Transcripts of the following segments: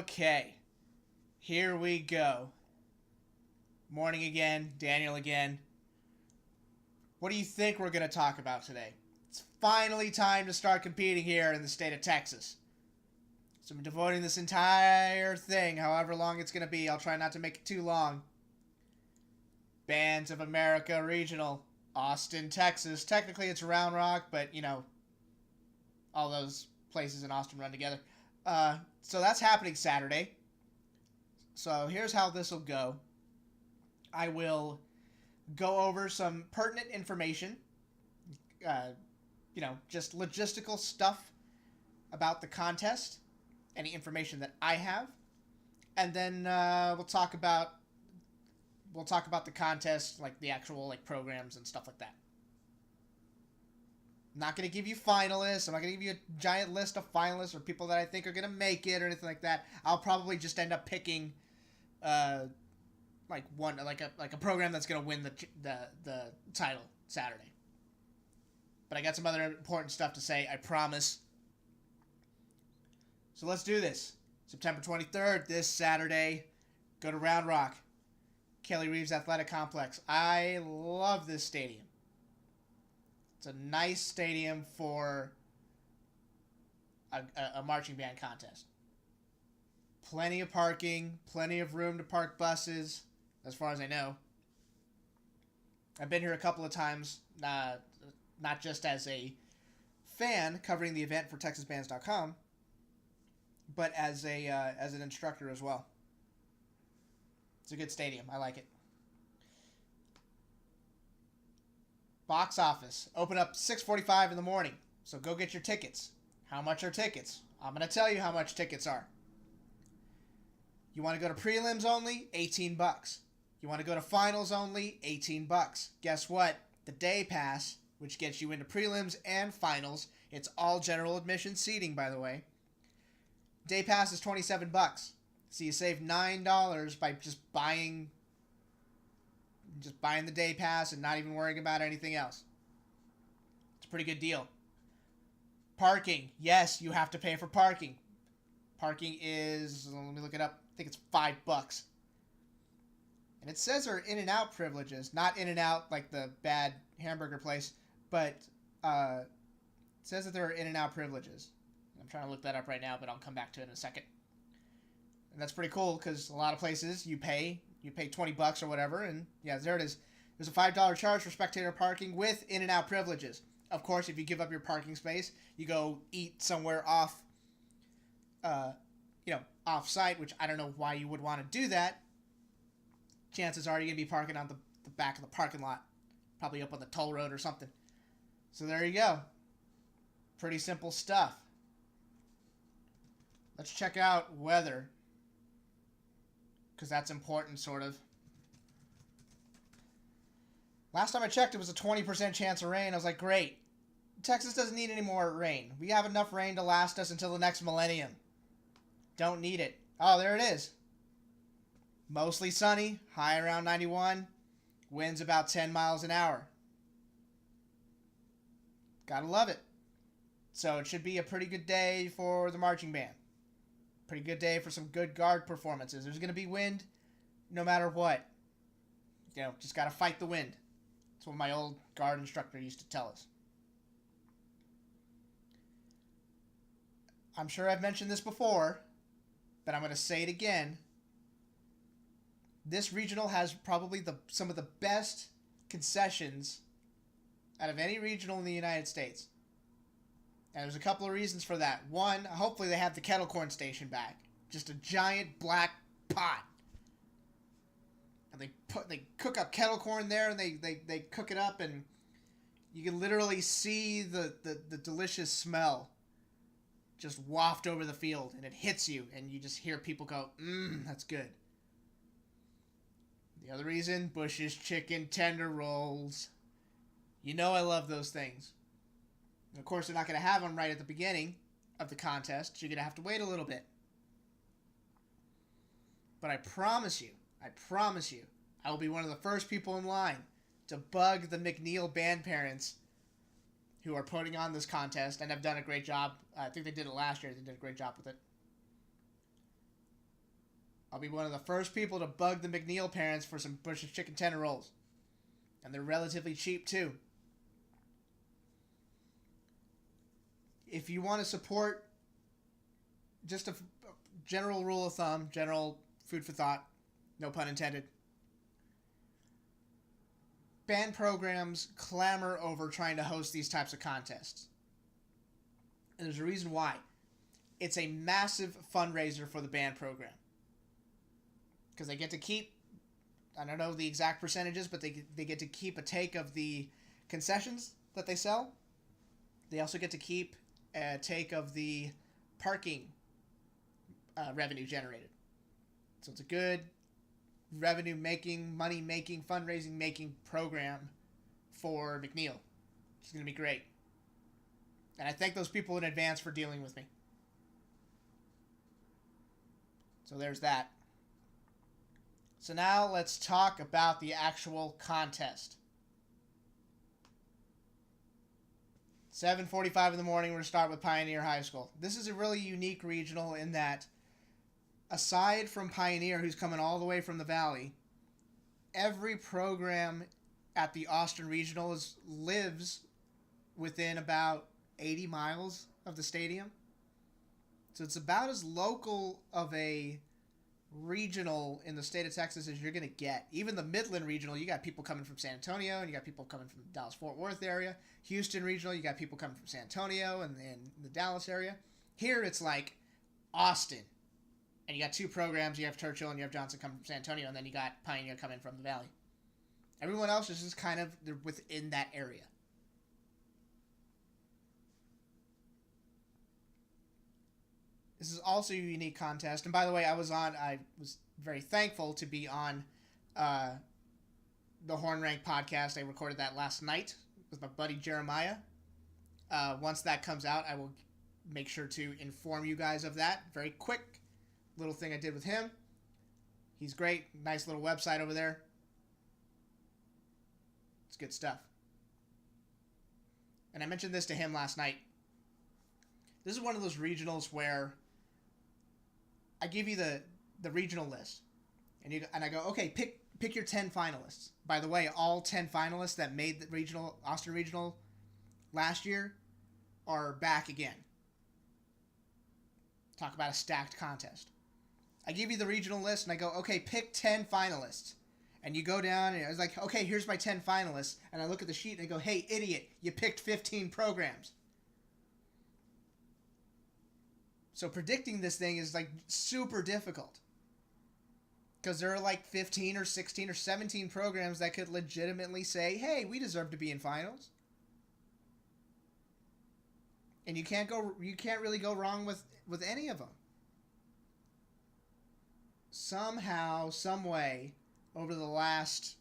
Okay, here we go. Morning again, Daniel again. What do you think we're going to talk about today? It's finally time to start competing here in the state of Texas. So I'm devoting this entire thing, however long it's going to be. I'll try not to make it too long. Bands of America Regional, Austin, Texas. Technically it's Round Rock, but you know, all those places in Austin run together. So that's happening Saturday. So here's how this will go. I will go over some pertinent information, just logistical stuff about the contest, any information that I have, and then we'll talk about the contest, like the actual programs and stuff like that. I'm not going to give you finalists. I'm not going to give you a giant list of finalists or people that I think are going to make it or anything like that. I'll probably just end up picking a program that's going to win the title Saturday. But I got some other important stuff to say, I promise. So let's do this. September 23rd, this Saturday, go to Round Rock, Kelly Reeves Athletic Complex. I love this stadium. It's a nice stadium for a marching band contest. Plenty of parking, plenty of room to park buses, as far as I know. I've been here a couple of times, not just as a fan covering the event for TexasBands.com, but as an instructor as well. It's a good stadium. I like it. Box office. Open up 6:45 in the morning. So go get your tickets. How much are tickets? I'm going to tell you how much tickets are. You want to go to prelims only? $18. You want to go to finals only? $18. Guess what? The day pass, which gets you into prelims and finals, it's all general admission seating, by the way. Day pass is $27. So you save $9 by just buying the day pass and not even worrying about anything else. It's a pretty good deal. Parking. Yes, you have to pay for parking. Parking is, let me look it up, I think it's $5. And it says there are In-N-Out privileges. Not In-N-Out like the bad hamburger place, but it says that there are In-N-Out privileges. I'm trying to look that up right now, but I'll come back to it in a second. And that's pretty cool because a lot of places you pay $20 or whatever, and yeah, there it is. There's a $5 charge for spectator parking with In-N-Out privileges. Of course, if you give up your parking space, you go eat somewhere off site, which I don't know why you would want to do that. Chances are you're going to be parking on the back of the parking lot, probably up on the toll road or something. So there you go. Pretty simple stuff. Let's check out weather, because that's important, sort of. Last time I checked, it was a 20% chance of rain. I was like, great. Texas doesn't need any more rain. We have enough rain to last us until the next millennium. Don't need it. Oh, there it is. Mostly sunny, high around 91, winds about 10 miles an hour. Gotta love it. So it should be a pretty good day for the marching band. Pretty good day for some good guard performances. There's going to be wind no matter what. Just got to fight the wind. That's what my old guard instructor used to tell us. I'm sure I've mentioned this before, but I'm going to say it again. This regional has probably some of the best concessions out of any regional in the United States. And there's a couple of reasons for that. One, hopefully they have the kettle corn station back. Just a giant black pot. And they cook up kettle corn there, and they cook it up, and you can literally see the delicious smell just waft over the field, and it hits you, and you just hear people go, that's good. The other reason, Bush's chicken tender rolls. You know I love those things. And of course, they're not going to have them right at the beginning of the contest. So you're going to have to wait a little bit. But I promise you, I will be one of the first people in line to bug the McNeil band parents who are putting on this contest and have done a great job. I think they did it last year. They did a great job with it. I'll be one of the first people to bug the McNeil parents for some Bush's chicken tender rolls. And they're relatively cheap too. If you want to support, just a general rule of thumb, general food for thought, no pun intended. Band programs clamor over trying to host these types of contests. And there's a reason why. It's a massive fundraiser for the band program. Because they get to keep, I don't know the exact percentages, but they get to keep a take of the concessions that they sell. They also get to keep a take of the parking revenue generated. So it's a good revenue-making, money-making, fundraising-making program for McNeil. It's going to be great. And I thank those people in advance for dealing with me. So there's that. So now let's talk about the actual contest. 7:45 in the morning, we're going to start with Pioneer High School. This is a really unique regional in that, aside from Pioneer, who's coming all the way from the Valley, every program at the Austin Regional lives within about 80 miles of the stadium. So it's about as local of a regional in the state of Texas as you're going to get. Even the Midland Regional, you got people coming from San Antonio, and you got people coming from the Dallas-Fort Worth area. Houston Regional, you got people coming from San Antonio and the Dallas area. Here it's like Austin. And you got two programs. You have Churchill and you have Johnson coming from San Antonio, and then you got Pioneer coming from the Valley. Everyone else is just kind of they're within that area. This is also a unique contest. And by the way, I was very thankful to be on the Horn Rank podcast. I recorded that last night with my buddy Jeremiah. Once that comes out, I will make sure to inform you guys of that. Very quick little thing I did with him. He's great. Nice little website over there. It's good stuff. And I mentioned this to him last night. This is one of those regionals where I give you the regional list, and I go, okay, pick your 10 finalists. By the way, all 10 finalists that made the Austin Regional last year are back again. Talk about a stacked contest. I give you the regional list, and I go, okay, pick 10 finalists. And you go down, and I was like, okay, here's my 10 finalists. And I look at the sheet, and I go, hey, idiot, you picked 15 programs. So predicting this thing is like super difficult. Because there are like 15 or 16 or 17 programs that could legitimately say, hey, we deserve to be in finals. And you can't really go wrong with any of them. Somehow, some way, over the last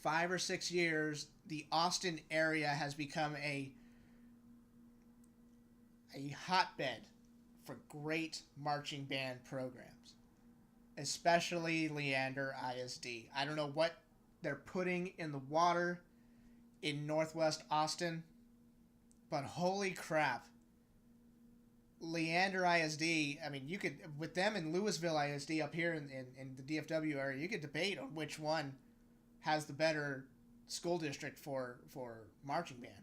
5 or 6 years, the Austin area has become a hotbed for great marching band programs, especially Leander ISD. I don't know what they're putting in the water in Northwest Austin, but holy crap. Leander ISD, I mean, you could, with them and Louisville ISD up here in the DFW area, you could debate on which one has the better school district for marching band.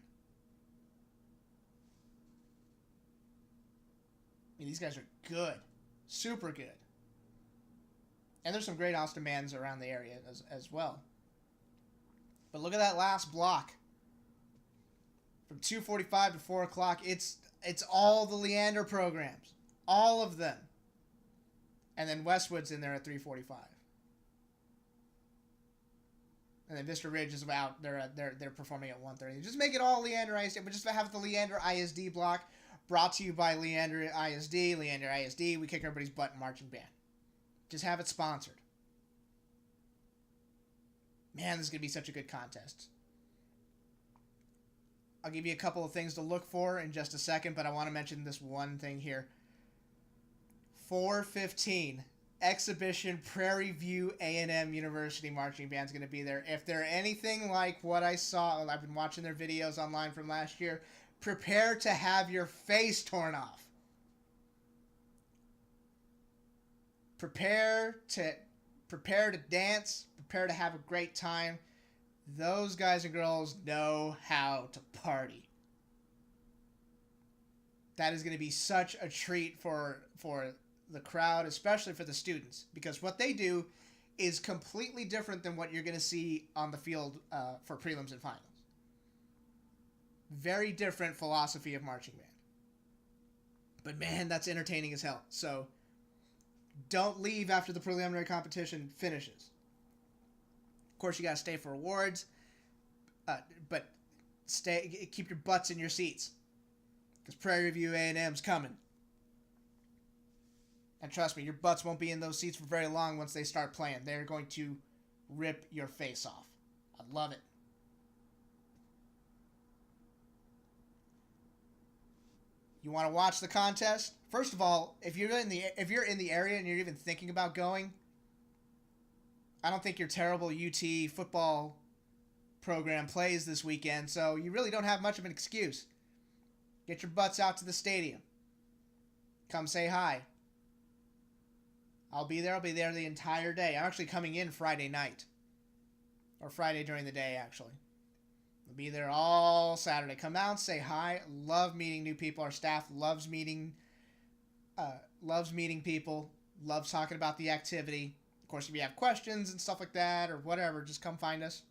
I mean, these guys are good. Super good. And there's some great Austin bands around the area as well. But look at that last block. From 2:45 to 4 o'clock, it's all the Leander programs. All of them. And then Westwood's in there at 3:45. And then Vista Ridge is about, they're performing at 1:30. Just make it all Leander ISD, but just have the Leander ISD block. Brought to you by Leander ISD. Leander ISD, we kick everybody's butt in marching band. Just have it sponsored. Man, this is going to be such a good contest. I'll give you a couple of things to look for in just a second, but I want to mention this one thing here. 4:15, Exhibition Prairie View A&M University Marching Band's going to be there. If they're anything like what I saw, I've been watching their videos online from last year, prepare to have your face torn off. Prepare to dance, prepare to have a great time. Those guys and girls know how to party. That is going to be such a treat for the crowd, especially for the students, because what they do is completely different than what you're going to see on the field for prelims and finals. Very different philosophy of marching band. But man, that's entertaining as hell. So don't leave after the preliminary competition finishes. Of course, you got to stay for awards, but keep your butts in your seats, because Prairie View A&M's coming. And trust me, your butts won't be in those seats for very long once they start playing. They're going to rip your face off. I love it. You want to watch the contest? First of all, if you're in the area and you're even thinking about going, I don't think your terrible UT football program plays this weekend, so you really don't have much of an excuse. Get your butts out to the stadium. Come say hi. I'll be there the entire day. I'm actually coming in Friday night. Or Friday during the day, actually. I'll be there all Saturday. Come out, say hi. Love meeting new people. Our staff loves meeting people. Loves talking about the activity. Of course, if you have questions and stuff like that or whatever, just come find us,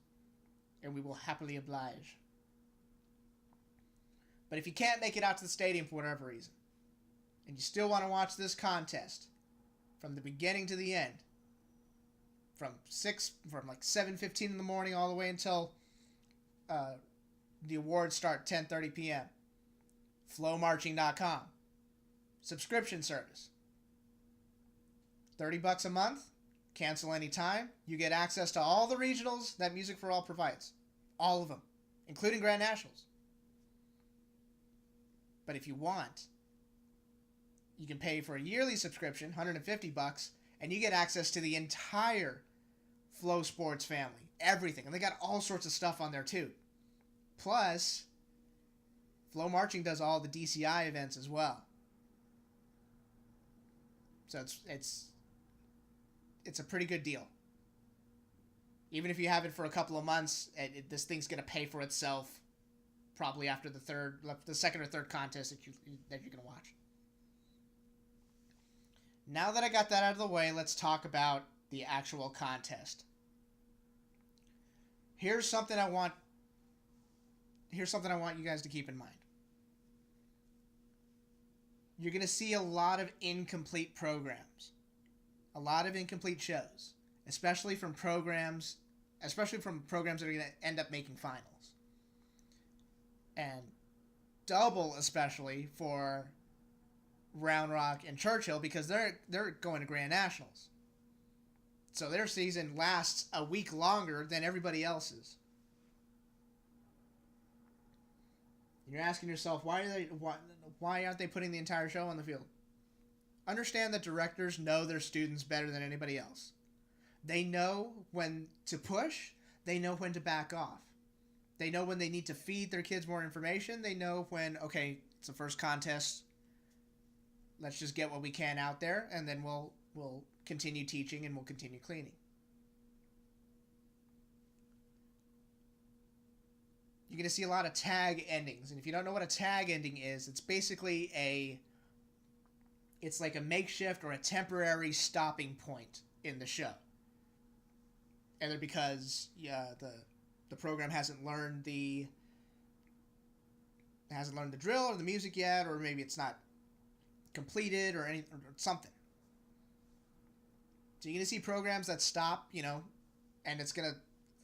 and we will happily oblige. But if you can't make it out to the stadium for whatever reason, and you still want to watch this contest from the beginning to the end, from like 7:15 in the morning all the way until the awards start 10:30 p.m. flowmarching.com. Subscription service. $30 a month. Cancel anytime. You get access to all the regionals that Music for All provides. All of them, including Grand Nationals. But if you want, you can pay for a yearly subscription, $150, and you get access to the entire Flow Sports family. Everything. And they got all sorts of stuff on there too. Plus, Flow Marching does all the DCI events as well. So it's a pretty good deal. Even if you have it for a couple of months, this thing's going to pay for itself probably after the second or third contest that you're going to watch. Now that I got that out of the way, let's talk about the actual contest. Here's something I want you guys to keep in mind. You're going to see a lot of incomplete programs. A lot of incomplete shows, especially from programs that are going to end up making finals. And double especially for Round Rock and Churchill, because they're going to Grand Nationals. So their season lasts a week longer than everybody else's. You're asking yourself, why aren't they putting the entire show on the field? Understand that directors know their students better than anybody else. They know when to push. They know when to back off. They know when they need to feed their kids more information. They know when, okay, it's the first contest. Let's just get what we can out there, and then we'll continue teaching and we'll continue cleaning. You're going to see a lot of tag endings. And if you don't know what a tag ending is, it's basically it's like a makeshift or a temporary stopping point in the show. Either because the program hasn't learned the drill or the music yet, or maybe it's not completed or something. So you're going to see programs that stop, and it's going to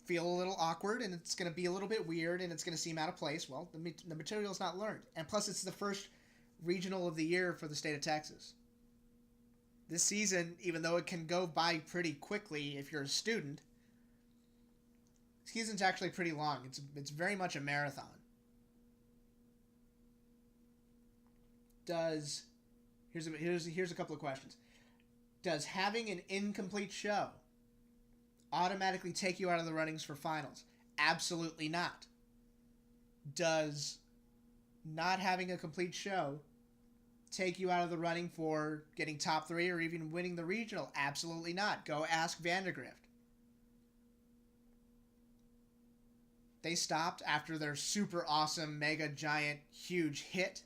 feel a little awkward, and it's going to be a little bit weird, and it's going to seem out of place. Well, the material's not learned. And plus, it's the first regional of the year for the state of Texas. This season, even though it can go by pretty quickly if you're a student, the season's actually pretty long. It's very much a marathon. Here's a couple of questions. Does having an incomplete show automatically take you out of the runnings for finals? Absolutely not. Does not having a complete show take you out of the running for getting top 3 or even winning the regional? Absolutely not. Go ask Vandergrift. They stopped after their super awesome, mega, giant, huge hit.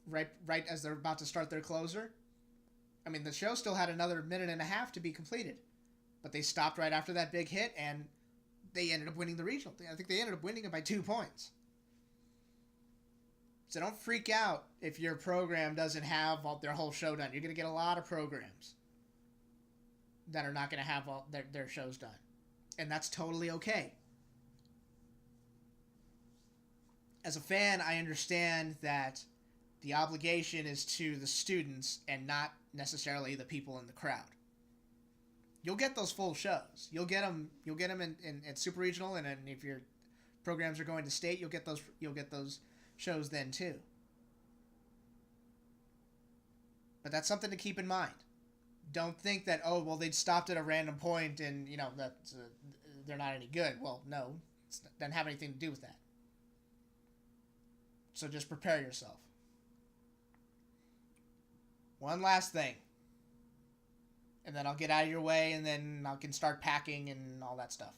Right as they're about to start their closer. I mean, the show still had another minute and a half to be completed. But they stopped right after that big hit, and they ended up winning the regional. I think they ended up winning it by 2 points. So don't freak out if your program doesn't have their whole show done. You're going to get a lot of programs that are not going to have all their shows done. And that's totally okay. As a fan, I understand that the obligation is to the students and not necessarily the people in the crowd. You'll get those full shows. You'll get them in Super Regional, and if your programs are going to state, you'll get those shows then too. But that's something to keep in mind. Don't think that, oh, well, they'd stopped at a random point and, that they're not any good. Well, no, it doesn't have anything to do with that. So just prepare yourself. One last thing. And then I'll get out of your way, and then I can start packing and all that stuff.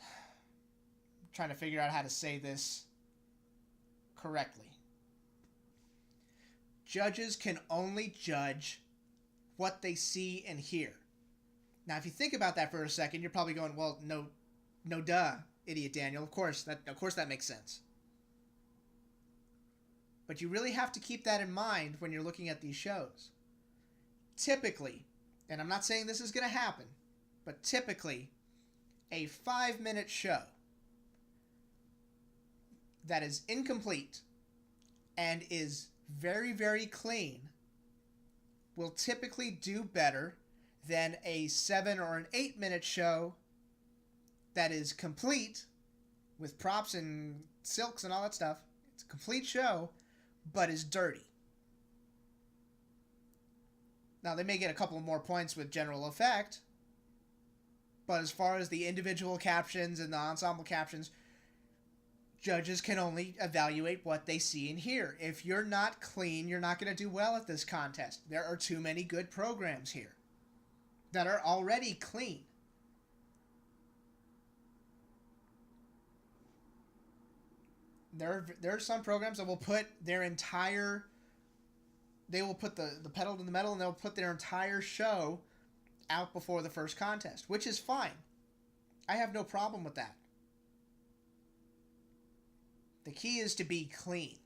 I'm trying to figure out how to say this correctly. Judges can only judge what they see and hear. Now, if you think about that for a second, you're probably going, well, no duh, idiot Daniel. Of course that makes sense. But you really have to keep that in mind when you're looking at these shows. Typically, and I'm not saying this is going to happen, but typically, a 5-minute show that is incomplete and is very, very clean will typically do better than a 7 or an 8-minute show that is complete with props and silks and all that stuff. It's a complete show, but is dirty. Now, they may get a couple more points with general effect, but as far as the individual captions and the ensemble captions, judges can only evaluate what they see and hear. If you're not clean, you're not going to do well at this contest. There are too many good programs here that are already clean. There are some programs that will put their entire... They will put the pedal to the metal, and they'll put their entire show out before the first contest, which is fine. I have no problem with that. The key is to be clean,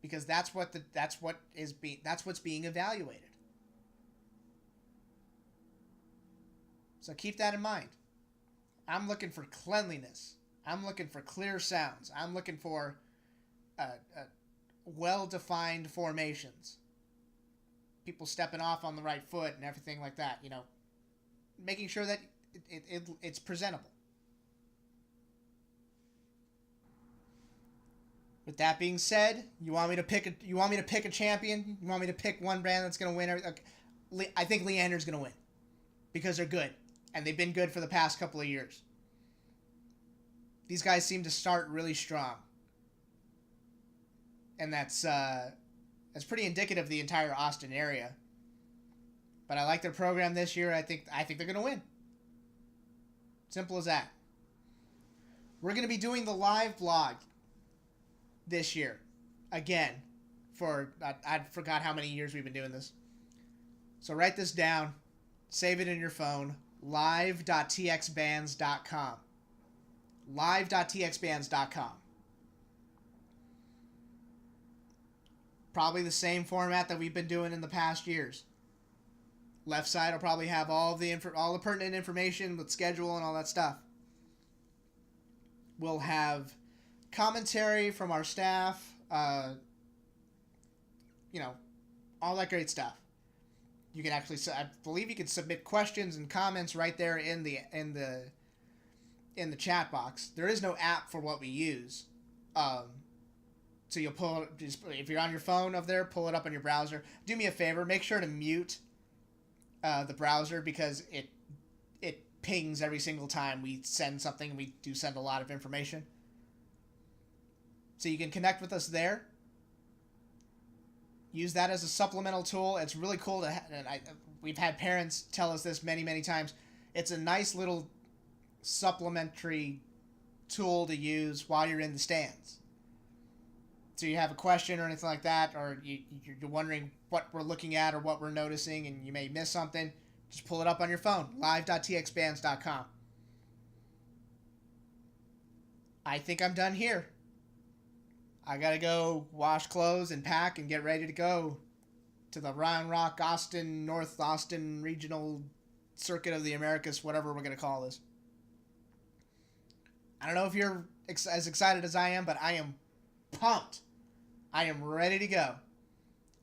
because that's what's being evaluated. So keep that in mind. I'm looking for cleanliness. I'm looking for clear sounds. I'm looking for well-defined formations. People stepping off on the right foot and everything like that. Making sure that it's presentable. With that being said, you want me to pick a champion? You want me to pick one brand that's going to win? I think Leander's going to win because they're good, and they've been good for the past couple of years. These guys seem to start really strong, and that's pretty indicative of the entire Austin area. But I like their program this year. I think they're going to win. Simple as that. We're going to be doing the live blog this year again for I forgot how many years we've been doing this. So write this down, save it in your phone. live.txbands.com. live.txbands.com. Probably the same format that we've been doing in the past years. Left side will probably have all the pertinent information with schedule and all that stuff. We'll have commentary from our staff, all that great stuff. You can actually, I believe you can submit questions and comments right there in the chat box. There is no app for what we use. So you'll pull it, if you're on your phone over there, pull it up on your browser. Do me a favor, make sure to mute the browser, because it pings every single time we send something. We do send a lot of information. So you can connect with us there. Use that as a supplemental tool. It's really cool to we've had parents tell us this many, many times. It's a nice little supplementary tool to use while you're in the stands. So you have a question or anything like that, or you're wondering what we're looking at or what we're noticing and you may miss something, just pull it up on your phone, live.txbands.com. I think I'm done here. I gotta go wash clothes and pack and get ready to go to the Round Rock, Austin, North Austin Regional Circuit of the Americas, whatever we're gonna call this. I don't know if you're as excited as I am, but I am pumped. I am ready to go.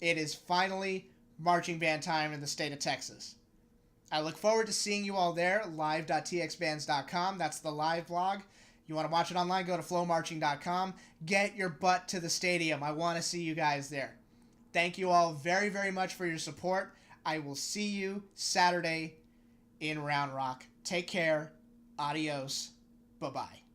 It is finally marching band time in the state of Texas. I look forward to seeing you all there, live.txbands.com. That's the live blog. You want to watch it online, go to flowmarching.com. Get your butt to the stadium. I want to see you guys there. Thank you all very, very much for your support. I will see you Saturday in Round Rock. Take care. Adios. Bye-bye.